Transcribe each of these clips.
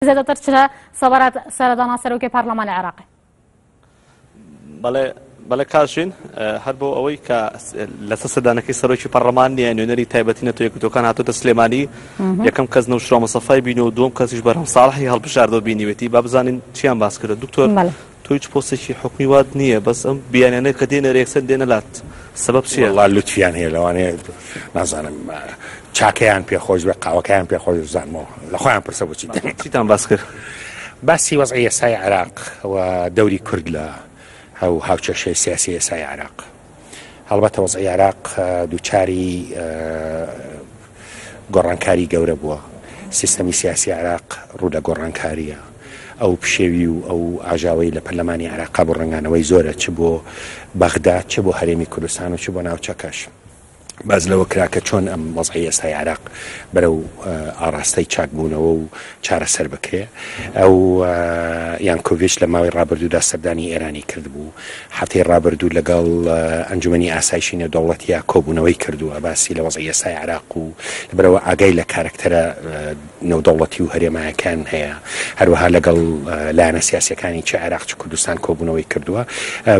زيادة ترشها صبرت سردنا سروكي برلمان العراقي. بله کارشین هر بو اوی که لسه کی سروکی برلمانی یعنی نری تایبتینه تو یک کان هاتو تسلیمانی یکم کس نوشرام صفای بینو دوم کسیش برام صالحی هل بشارد بینی وتی باب زانین چیان باس کرد دکتور تو هیچ پوستشی حکمی واد نیه بس بیانیه کدین ریکسن دین لات سبب چیه؟ والله لطفیان هی لوانه نزانم چاکیان پی خوش و قواکیان پی خوش زنمو لخوام پرسو چی تام باس کرد؟ بس وضعية ساي عراق ودوري كرد له أو هاوتشر شيء سياسي ساي عراق هلبته وضعية عراق دوچاري گۆڕانکاری گەورە بووە سیستەمی سیاسی عراق ڕوودە گۆڕانکاریە ئەو پشێوی و ئەو ئاژاوەی لە پەرلەمانی عراقا بۆ ڕەنگانەوەی زۆرە چ بۆ بەغداد چ بۆ هەرێمی کوردستان و چ بۆ ناوچەکەش باز لەوە کرا کە چۆن ئەم وەزعی ئێستای عراق بەرەو ئاڕاستەی چاکبوونەوە و چارەسەر بکرێ ئەو یانکۆڤیچ لە ماوەی ڕابردوودا سەردانی ئێرانی کردبوو هەفتەی ڕابردوو لەگەڵ ئەنجومەنی ئاسایشی نێودەوڵەتیە کۆبوونەوەی کردووە باسی لە وەزعی ئێستای عراق و بەرەوە ئاگای لە کارکتەرە نێودەوڵەتی و هەرێمایەکان هەیە هەروەها لەگەڵ لایەنە سیاسیەکانی چ عراق چ کوردستان کۆبوونەوەی کردووە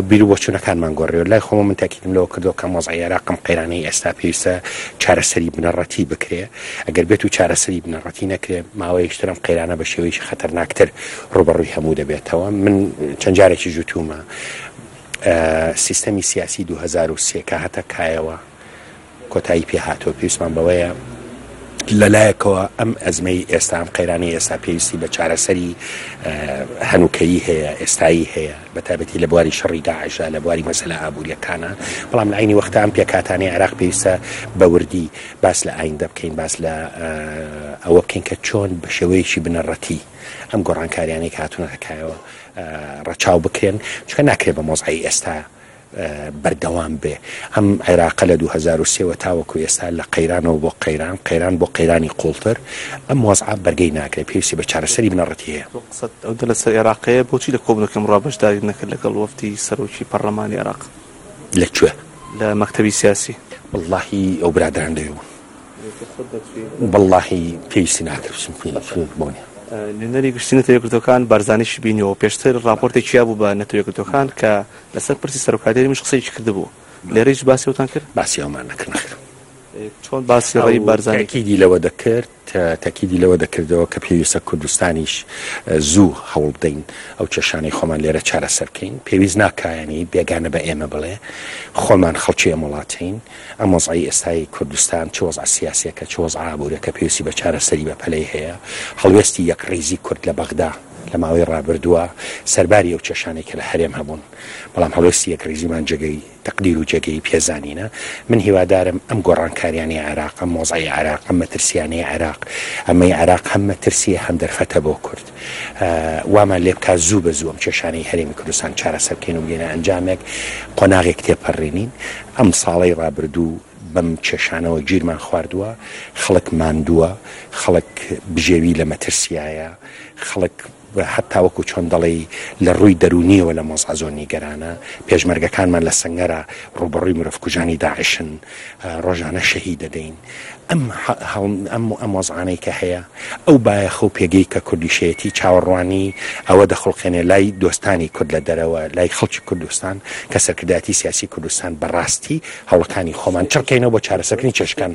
بیر و بۆچوونەکانمان گۆڕیوە لای خۆمە من تاکیدم لەوە کردەوە کەم وەزعی عراقم قەیرانەی ئێستا پێویستە چارەسەری بنەڕەتی بکرێ ئەگەر بێت و چارەسەری بنەڕەتی نەکرێ ماوەیەکترم قەیرانە بە شێوەیەکی خەتەرناکتر ڕوبەڕووی هەموو دەبێتەوە من چەند جارێکی جوتومە سیستەمی سیاسی 2003 کە هەتە کایەوە کۆتایی پێ هاتۆ پێویستمان بەوەیە لەلایەکەوە ئەم ئەزمەی ئێستا ئەم قەیرانەی ئێستا پێویستی بە چارەسەری هەنووکەیی هەیە ئێستایی هەیە بە تایبەتی لە بواری شەڕی داعشە لە بواری مەسەلە ئابوووریەکانە بەڵام لە عینی وەختە ئەم پێکاتانەی عراق پێویستە بە وردی باس لە ئایندە بکەین باس لە ئەوە بکەین کە چۆن بە شێوەیەکی بنەڕەتی ئەم گۆڕانکاریانەی کە هاتوونەکایەوە ڕەچاو بکرێن چونکە ناکرێت بە مۆزعی ئێستا بەردەوام بێ ئەم عێراق لە 2003 تاوەکو ئێستا لە قەیرانەوە بۆ قەیران بۆ قەیرانی قوڵتر ئەم وەزعە بەرگەی ناکرێت پێویستی بە چارەسەری بنەڕەتی هەیە ئەو لەسەر عێراقەیە بۆچی لە کۆبنەکەم ڕابەشداری نەکرد لەگەڵ وەفتی سەرۆکی پەرلەمانی عێراق لەکوێ لە مەکتەبی سیاسی واللهی ئەو برادران دەیەوە واللهی پێویستی ناکرد بۆنی نوێنەری گشتی نەتەوەیەکگرتوەکان بارزانیش بینیەوە پێشتر راپۆرتێکیا بوو بە نەتەوەیەکگرتوەکان کە لەسەر پرسی سەرۆکادێری مش قسەیەکی کردبوو لێرەیش باسیەوتان کرد باسی ئەومان نەکرد چۆن باسی ڕێی بارزانی تاکیدی لەوە دەکردەوە کە پێویستە کوردستانیش زوو هەوڵ بدەین ئەو کێشانەی خۆمان لێرە چارەسەر بکەین پێویست ناکایانی بێگانە بە ئێمە بڵێ خۆمان خەڵکی ئەم وڵاتین ئەم وەزعی ئێستای کوردستان چ وەزع سیاسیەکە چ وەزع ئابوووریەکە پێویستی بە چارەسەری بە پەلەی هەیە هەڵوێستی یەک ڕێزی کورد لە بەغدا لە ماوەی ڕابردووە سەرباری ئەو کێشانەی کە لە هەرێم هەبوون بەڵام هەڵوێستی یەک ڕێزیمان جێگەی تەقدیر و جێگەی پێزانینە من هیوادارم ئەم گۆڕانکاریانی عێراق ئەم مۆزعی عێراق ئەم مەترسیانەی عێراق ئەمەی عێراق هەم مەترسیە هەم دەرفەتە بۆ کورد وامان لێ بکات زوو بە زوو ئەم کێشانەی هەرێمی کوردستان چارەسەر بکەین و بگەینە ئەنجامێک قۆناغێک تێپەڕێنین ئەم ساڵەی ڕابردوو بەم کێشانەوە گیرمان خواردووە خەڵک ماندووە خەڵک بژێوی لە مەترسیایە خەڵک حتا وەکو چۆن دەڵێ لە ڕووی دەرونیەوە لە مۆزع زۆر نیگەرانە پێشمەرگەکانمان لە سەنگەرە ڕوبەڕووی مرۆڤکوژانی داعشن ڕۆژانە شەهید دەدەین ئەم وەزعانەی کە هەیە ئەو بایەخە و پێگەی کە کوردیشەتی چاوەڕوانی ئەوە دەخڵقێنێ لای دۆستانی کورد لە دەرەوە لای خەڵکی کوردستان کە سەرکردایەتی سیاسی کوردستان بەڕاستی هەوڵەکانی خۆمان چڕکەینەوە بۆ چارەسەرکردنی کێشەکان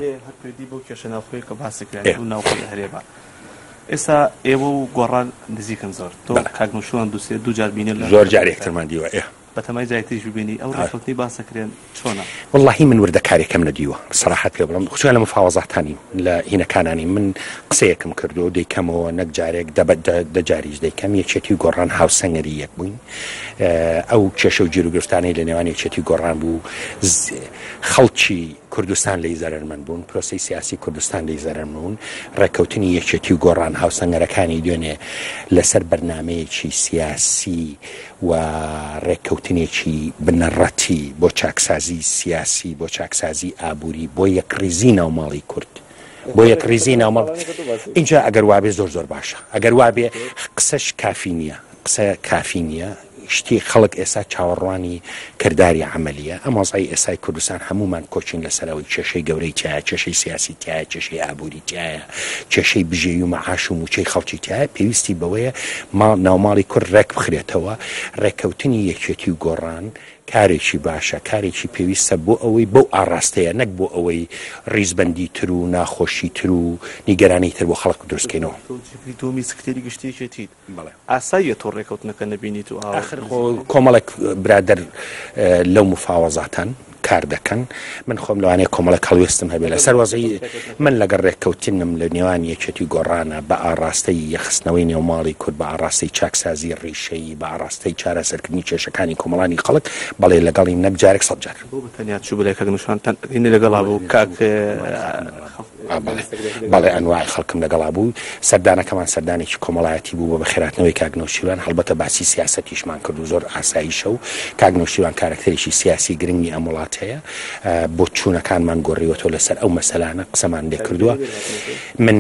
ئێستا ئێوە و گۆڕان نزیکن زۆر تۆ کاگنوشوان دوو جار بینی زۆر جارێکترمان دیوە بەتەمای جایتیش ببینی ئەو ڕێکەوتنی باسەکرێن چۆنە واللهی من وردەکارێکم نەدیوە سەراحەت پێ بڵم خصوصا لە مفاوەزاتانی لە هینەکانانی من قسەیەکم کردو دەیکەمەوە نەک جارێک دەجاریش دەیکەم یەکێتی و گۆڕان هاوسەنگەری یەک بووین ئەو کێشە و گیر و گرفتانەی لە نێوان یەکێتی گۆڕان بوو خەڵکی کوردستان لی زەرمەند بوون پرۆسی سیاسی کوردستان لی زەرمەند بوون ڕێکەوتنی یەکێتی و گۆڕان هاوسەنگەرەکانی دوێنێ لەسەر بەرنامەیەکی سیاسی و ڕێکەوتنێکی بنەڕەتی بۆ چاکسازی سیاسی بۆ چاکسازی ئابووری بۆ یەکریزی ناوماڵی کورد بۆ یەکریزی ناوماڵ اینجا ئەگەر وابێ زۆر باشە ئەگەر وابێ قسەش کافی نییە قسە کافی نییە شتی خەڵک ئێستا چاوەڕوانی کردداری عملیە ئەم وەزعی ئێستای کوردستان هەمومان کۆچین لەسەرەوەی کێشەی گەورەی تایە کێشەی سیاسی تایە کێشەی ئابووری تایە کێشەی بژێوی و مەعاش و موچەی خەڵکی تایە پێویستی بەوەیە ناوماڵی کورد ڕێک بخرێتەوە ڕێککەوتنی یەکێتی و گۆڕان کارێکی باشە کارێکی پێویستە بۆ ئەوەی بەو ئاڕاستەیە نەک بۆ ئەوەی ڕیزبەندی تر و ناخۆشی تر و نیگەرانی تر بۆ خەڵک دروستکەینەوە دومی سکتێری گشتیەکێتیت ئاساییە تۆ ڕێکەوتنەکە نەبینیت و کۆمەڵێک برادر لەو مفاوەزاتان کار دەکەن من خۆم لەوانەیە کۆمەڵە هەڵوێستم هەبێت لە سەر وەزەی من لەگەڕ ڕێککەوتنم لە نێوان یەکێتی گۆڕانە بە ئاڕاستەی یەخستنەوەی نێوماڵی کورد بە ئاڕاستەی چاکسازی ڕیشەی بە ئاڕاستەی چارەسەرکردنی کێشەکانی کۆمەڵانی خەڵک بەڵێ لەگەڵی نەک جارێک سەد جار تەنیا چوو بڵێ کەک نیشانتان لەگەڵا بوو کاک بەڵێ ئەنواعی خەڵکم لەگەڵا بوو سەردانەکەمان سەردانێکی کۆمەڵایەتی بوو بە بەخێراتنەوەی کاگنەوشیوان هەڵبەتە باسی سیاسەتیشمان کرد و زۆر ئاساییشە و کاگنەوشیوان کارکتەرێکی سیاسی گرنگی ئەم وڵات هەیە بۆ چوونەکانمان گۆڕیوەتەوە لەسەر ئەو مەسەلانە قسەمان لێ کردووە من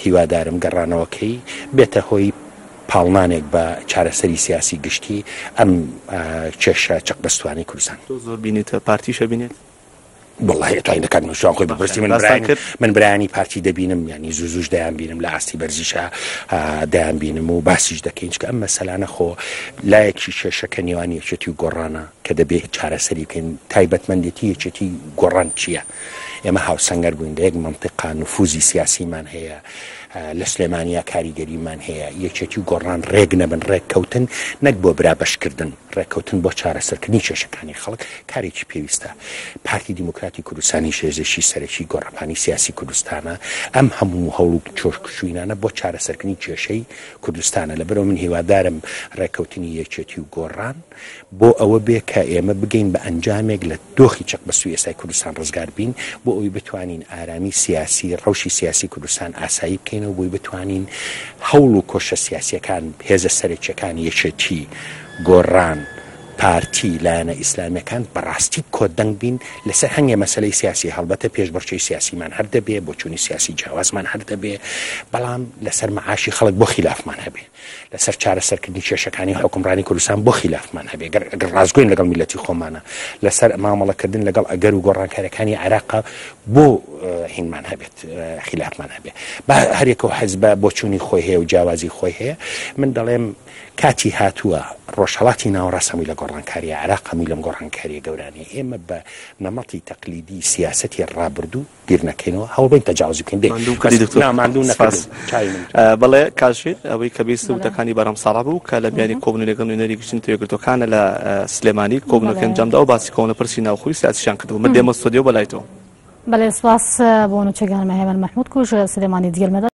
هیوادارم گەڕانەوەکەی بێتە هۆی پاڵنانێک بە چارەسەری سیاسی گشتی ئەم کێشە چەقبەستوانی کوردستان زۆر بینیتە پارتیشە بینێت والله توانین دەکات نوشان خۆی بپرسی من برایانی پارتی دەبینم ینی زووش دەیان بینم لە ئاستی بەرزیشە دەیان بینم و باسیش دەکەین چکە ئەم مەسەلانە خۆ لایەکی کێشەکە نێوانی یەکێتی و گۆڕانە کە دەبێت چارەسەری بکەین تایبەتمەندێتی یەکێتی گۆڕان چییە ئێمە هاوسەنگەر بووین لە یەک مەنتیقا نفوزی سیاسیمان هەیە لە سلێمانیا کاریگەریمان هەیە یەکێتی و گۆڕان ڕێک نەبن ڕێککەوتن نەک بۆ برابەشکردن ڕێککەوتن بۆ چارەسەرکردنی کێشەکانی خەڵک کارێکی پێویستە پارتی دیموکراتی کوردستانی شێژێشی سەرەکی گۆڕەپانی سیاسی کوردستانە ئەم هەموو هەوڵ و چۆشکشوینانە بۆ چارەسەرکردنی کێشەی کوردستانە لەبەرەوە من هیوادارم ڕێککەوتنی یەکێتی و گۆڕان بۆ ئەوە بێ کە ئێمە بگەین بە ئەنجامێک لە دۆخی چەقبەستوی ئێستای کوردستان ڕزگار بین بۆ ئەوی بتوانین ئارامی سیاسی ڕەوشی سیاسی کوردستان ئاسایی بکەین بۆی بتوانین هەوڵ و کۆشە سیاسیەکان هێزە سەرچەکان یەکێتی گۆڕان پارتی لایەنە ئیسلامیەکان بەڕاستی کۆدەنگ بین لەسەر هەنگێ مەسەلەی سیاسی هەڵبەتە پێشبڕکێی سیاسیمان هەر دەبێ بۆ چوونی سیاسی جیاوازمان هەر دەبێ بەڵام لەسەر مەعاشی خەڵک بۆ خلافمان هەبێ لەسەر چارەسەرکردنی کێشەکانی حکومڕانی کوردستان بۆ خلافمان هەبێ ئەگەر ڕازگۆین لەگەڵ میلەتی خۆمانە لەسەر مامەڵەکردن لەگەڵ ئەگەر و گۆڕانکاریەکانی عێراق بۆ هینمان هەبێت خلافمان هەبێ بە هەرێکەوە حەزب بۆ چوونی خۆی هەیە و جیاوازی خۆی هەیە من دەڵێم کاتی هاتووە ڕۆژهەڵاتی ناوەڕاستەمی لە گۆڕانکاری عێراق هەمووی لەم گۆڕانکاریە گەورانەیە ئێمە بە نەمەتی تەقلیدی سیاسەتی ڕابردوو گیر نەکەینەوە هەوڵ بین تەجاوز بکەین بەڵێ کاشێت ئەوەی کە بیست وتەکانی بەرەم ساڵا بوو کە لە میانی کۆبنەوەی نوێنەری گشتن تێگرتوەکانە لە سلێمانی کۆبنەوەکە ئەنجامدا و باسی کۆنە پرسی ناوخۆی سیاسیشان کردو من دێمە ستۆدیۆ بەلای تۆ بەڵێ سواس بۆ نوچەگانمە هێمن مەحموود کوژ سلێمانی دیگەلمەدا